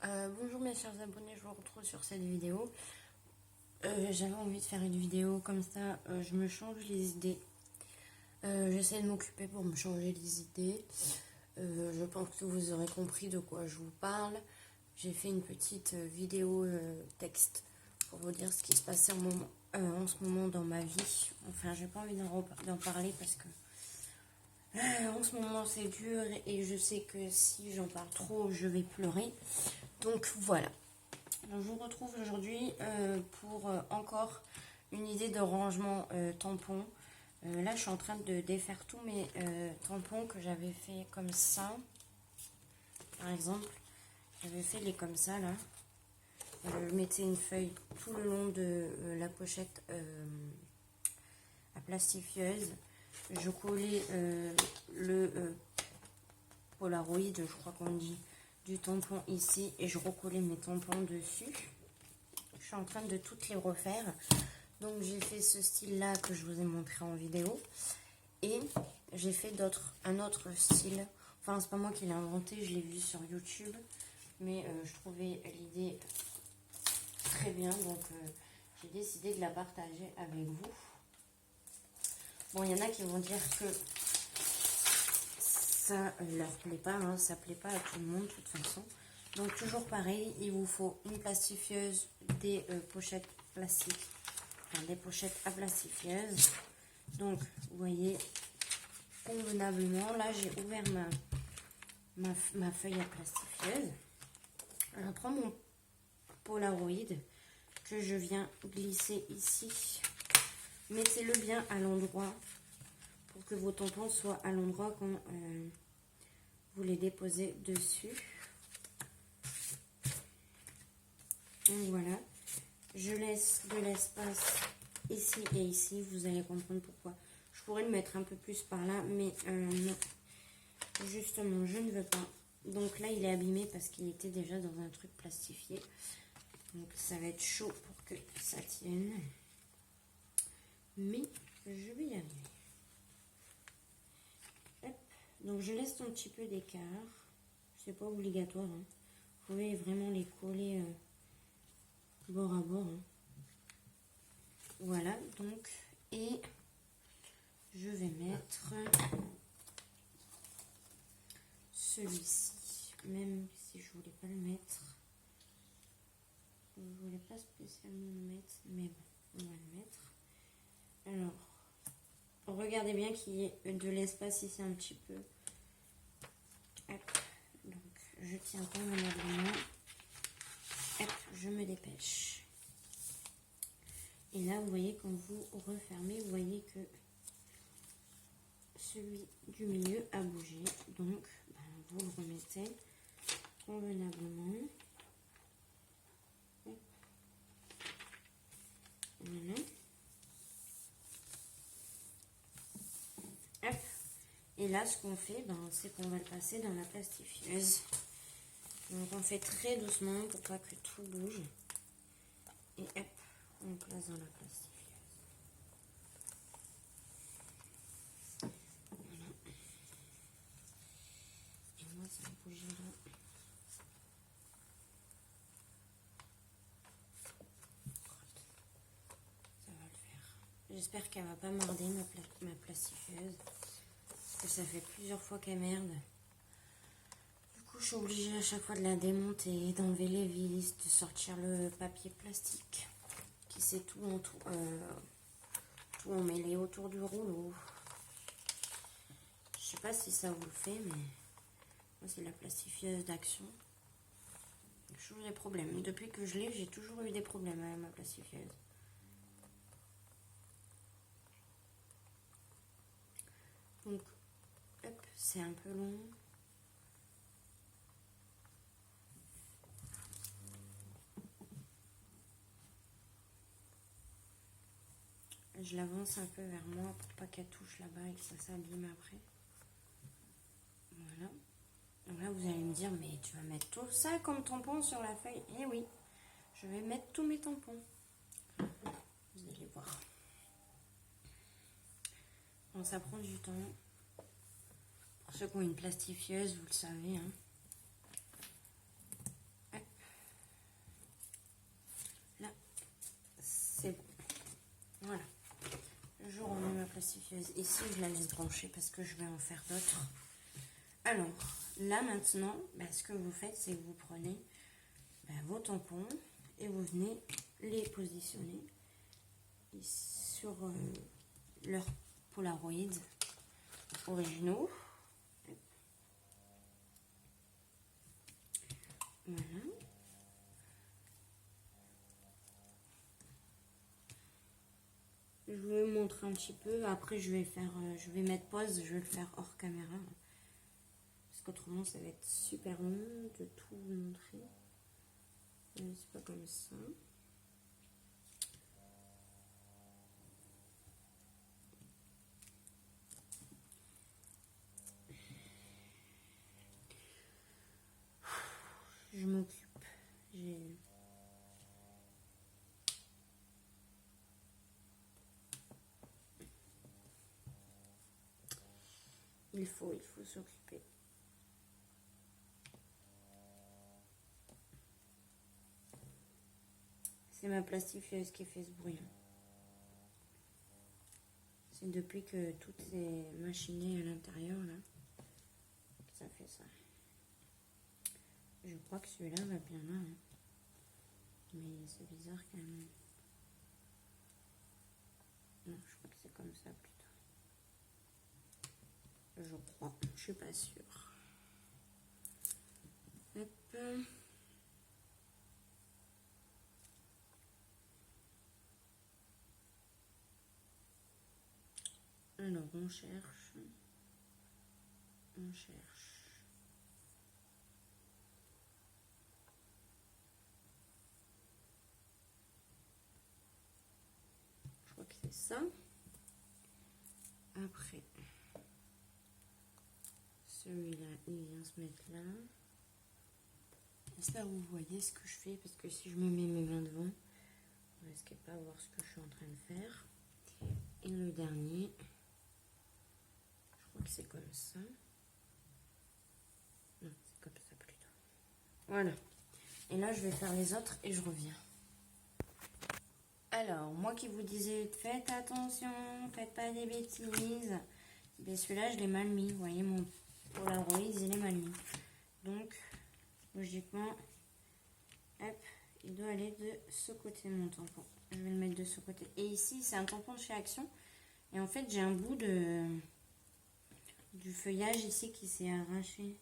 Bonjour mes chers abonnés, je vous retrouve sur cette vidéo. J'avais envie de faire une vidéo comme ça, je me change les idées. J'essaie de m'occuper pour me changer les idées. Je pense que vous aurez compris de quoi je vous parle. J'ai fait une petite vidéo texte pour vous dire ce qui se passait en ce moment dans ma vie. Enfin, j'ai pas envie d'en parler parce que en ce moment c'est dur et je sais que si j'en parle trop, je vais pleurer. Donc voilà. Donc, je vous retrouve aujourd'hui pour encore une idée de rangement tampon. Là, je suis en train de défaire tous mes tampons que j'avais fait comme ça. Par exemple, j'avais fait les comme ça là. Je mettais une feuille tout le long de la pochette à plastifieuse. Je collais le Polaroid, je crois qu'on dit, du tampon ici et je recollais mes tampons dessus. Je suis en train de toutes les refaire. Donc j'ai fait ce style là que je vous ai montré en vidéo et j'ai fait un autre style. Enfin, c'est pas moi qui l'ai inventé, je l'ai vu sur YouTube, mais je trouvais l'idée très bien, donc j'ai décidé de la partager avec vous. Bon, il y en a qui vont dire que ça leur plaît pas, hein, ça plaît pas à tout le monde de toute façon. Donc toujours pareil, il vous faut une plastifieuse, des pochettes plastiques, enfin, des pochettes à plastifieuse. Donc vous voyez convenablement, là j'ai ouvert ma feuille à plastifieuse. Je prends mon Polaroid que je viens glisser ici. Mettez-le bien à l'endroit pour que vos tampons soient à l'endroit quand vous les déposez dessus. Donc voilà, je laisse de l'espace ici et ici, vous allez comprendre pourquoi. Je pourrais le mettre un peu plus par là, mais non, justement je ne veux pas. Donc là il est abîmé parce qu'il était déjà dans un truc plastifié. Donc ça va être chaud pour que ça tienne. Mais je vais y arriver. Hop. Donc je laisse un petit peu d'écart. C'est pas obligatoire, hein. Vous pouvez vraiment les coller bord à bord, hein. Voilà, donc, et je vais mettre celui-ci, même si je voulais pas le mettre. Je voulais pas spécialement le mettre, mais bon, on va le mettre. Alors, regardez bien qu'il y ait de l'espace ici un petit peu. Hop, donc je tiens convenablement. Hop, je me dépêche. Et là, vous voyez, quand vous refermez, vous voyez que celui du milieu a bougé. Donc, vous le remettez convenablement. Voilà. Hop. Et là, ce qu'on fait, c'est qu'on va le passer dans la plastifieuse. Donc, on fait très doucement pour pas que tout bouge. Et hop, on place dans la plastifieuse. Voilà. Et moi, ça va bouger là. Ça va le faire. J'espère qu'elle va pas marder ma plastifieuse. Parce que ça fait plusieurs fois qu'elle merde. Du coup, je suis obligée à chaque fois de la démonter, d'enlever les vis, de sortir le papier plastique qui s'est tout emmêlé autour du rouleau. Je sais pas si ça vous le fait, mais moi c'est la plastifieuse d'Action. J'ai toujours des problèmes. Depuis que je l'ai, j'ai toujours eu des problèmes avec ma plastifieuse. Donc, hop, c'est un peu long. Je l'avance un peu vers moi pour pas qu'elle touche là-bas et que ça s'abîme après. Voilà. Donc là, vous allez me dire, mais tu vas mettre tout ça comme tampon sur la feuille? Eh oui, je vais mettre tous mes tampons. Vous allez voir. Bon, ça prend du temps. Pour ceux qui ont une plastifieuse, vous le savez, hein. Hop. plastifiyeuse ici, je la laisse brancher parce que je vais en faire d'autres. Alors, là maintenant, ce que vous faites, c'est que vous prenez vos tampons et vous venez les positionner sur leurs Polaroid originaux. Voilà. Je vais vous montrer un petit peu. Après, je vais mettre pause. Je vais le faire hors caméra. Parce qu'autrement, ça va être super long de tout vous montrer. C'est pas comme ça. Je m'occupe. Il faut s'occuper. C'est ma plastifieuse qui fait ce bruit. C'est depuis que tout est machiné à l'intérieur là que ça fait ça. Je crois que celui-là va bien là. Hein. Mais c'est bizarre quand même. Non, je crois que c'est comme ça plutôt. Je crois, je suis pas sûre. Hop. Alors, on cherche. On cherche. Je crois que c'est ça. Après, celui-là, il vient se mettre là. J'espère que vous voyez ce que je fais, parce que si je me mets mes mains devant, vous risquez pas de voir ce que je suis en train de faire. Et le dernier, je crois que c'est comme ça. Non, c'est comme ça plutôt. Voilà. Et là, je vais faire les autres et je reviens. Alors, moi qui vous disais, faites attention, faites pas des bêtises. Mais celui-là, je l'ai mal mis. Vous voyez, mon Polaroid, il est mal mis. Donc, logiquement, hop, il doit aller de ce côté, mon tampon. Je vais le mettre de ce côté. Et ici, c'est un tampon de chez Action. Et en fait, j'ai un bout du feuillage ici qui s'est arraché.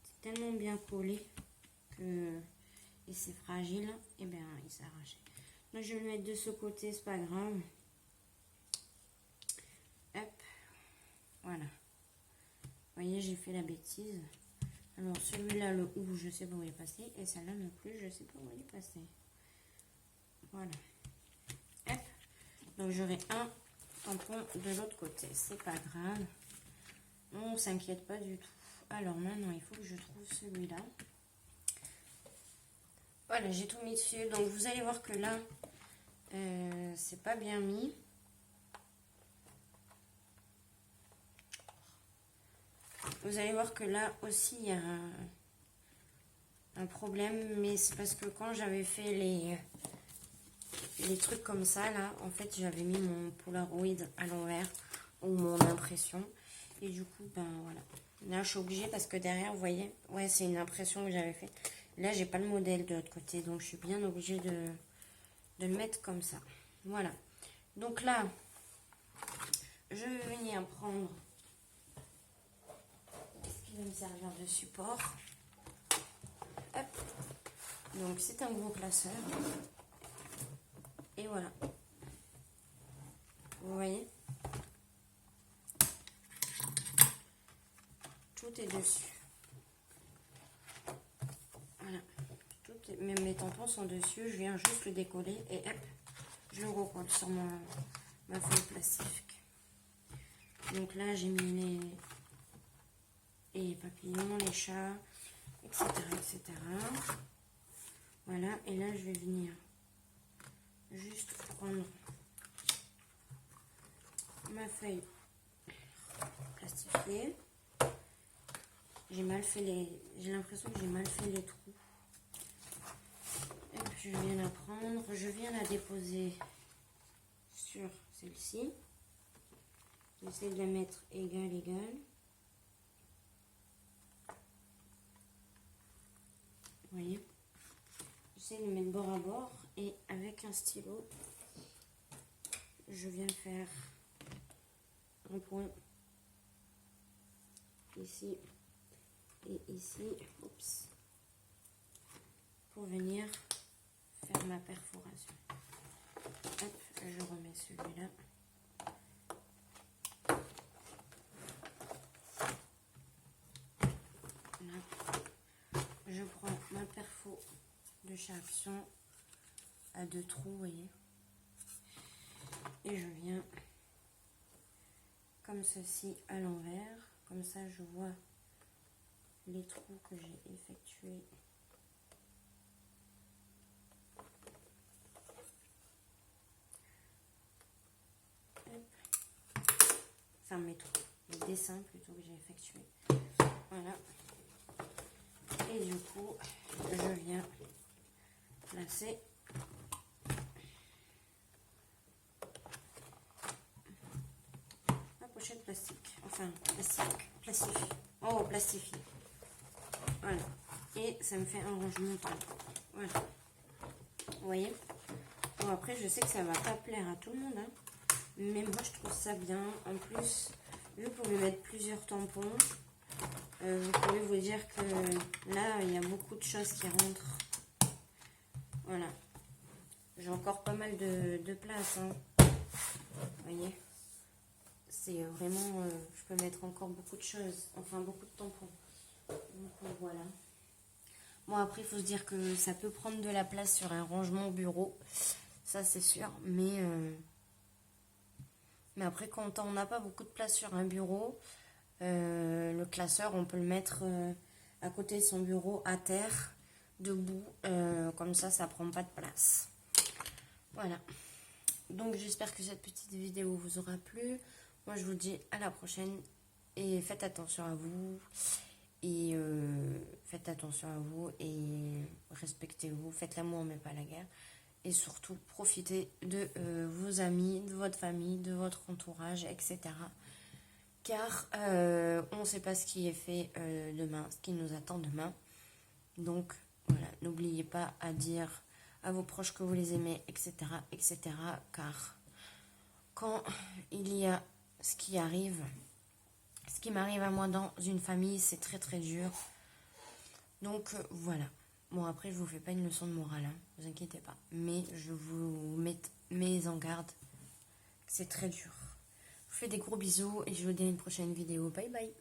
C'était tellement bien collé que... Et c'est fragile. Et bien, il s'est arraché. Donc, je vais le mettre de ce côté, c'est pas grave. Hop. Voilà. Vous voyez, j'ai fait la bêtise. Alors, celui-là, le ou, je sais pas où il est passé. Et celle-là non plus, je sais pas où il est passé. Voilà. Hop. Donc, j'aurai un tampon de l'autre côté. C'est pas grave. On s'inquiète pas du tout. Alors, maintenant, il faut que je trouve celui-là. Voilà, j'ai tout mis dessus. Donc, vous allez voir que là, c'est pas bien mis. Vous allez voir que là aussi, il y a un problème. Mais c'est parce que quand j'avais fait les trucs comme ça, là, en fait, j'avais mis mon Polaroid à l'envers ou mon impression. Et du coup, ben voilà. Là, je suis obligée parce que derrière, vous voyez, ouais, c'est une impression que j'avais fait. Là, j'ai pas le modèle de l'autre côté, donc je suis bien obligée de le mettre comme ça. Voilà. Donc là, je vais venir prendre ce qui va me servir de support. Hop. Donc, c'est un gros classeur. Et voilà. Vous voyez? Tout est dessus. Voilà. Même mes tampons sont dessus. Je viens juste le décoller et hop, je le recolle sur ma feuille plastique. Donc là, j'ai mis les papillons, les chats, etc., etc. Voilà. Et là, je vais venir juste prendre ma feuille plastifiée. J'ai l'impression que j'ai mal fait les trous. Et puis je viens la prendre, je viens la déposer sur celle-ci. J'essaie de la mettre égale. Vous voyez? J'essaie de mettre bord à bord et avec un stylo, je viens faire un point ici et ici, oups, pour venir faire ma perforation. Hop, je remets celui-là. Je prends ma perfo de chez Action à 2 trous, vous voyez, et je viens comme ceci à l'envers, comme ça je vois les trous que j'ai effectués. Enfin mes trous, les dessins plutôt que j'ai effectués. Voilà. Et du coup, je viens placer la pochette plastique. Enfin, plastifiée. Oh, plastifiée. Voilà. Et ça me fait un rangement tampon. Voilà. Vous voyez? Bon, après, je sais que ça va pas plaire à tout le monde, hein, mais moi, je trouve ça bien. En plus, vu que vous pouvez mettre plusieurs tampons, vous pouvez vous dire que là, il y a beaucoup de choses qui rentrent. Voilà. J'ai encore pas mal de place. Hein. Vous voyez, c'est vraiment... je peux mettre encore beaucoup de choses. Enfin, beaucoup de tampons. Donc, voilà. Bon, après, il faut se dire que ça peut prendre de la place sur un rangement bureau. Ça, c'est sûr. Mais après, quand on n'a pas beaucoup de place sur un bureau... le classeur, on peut le mettre à côté de son bureau, à terre, debout. Comme ça prend pas de place. Voilà. Donc, j'espère que cette petite vidéo vous aura plu. Moi, je vous dis à la prochaine. Et faites attention à vous. Et respectez-vous. Faites l'amour, mais pas la guerre. Et surtout, profitez de vos amis, de votre famille, de votre entourage, etc. Car on ne sait pas ce qui est fait demain, ce qui nous attend demain. Donc voilà, n'oubliez pas à dire à vos proches que vous les aimez, etc., etc. Car quand il y a ce qui arrive, ce qui m'arrive à moi dans une famille, c'est très très dur. Donc voilà. Bon, après, je vous fais pas une leçon de morale, hein, vous inquiétez pas. Mais je vous mets en garde, c'est très dur. Je vous fais des gros bisous et je vous dis à une prochaine vidéo. Bye bye.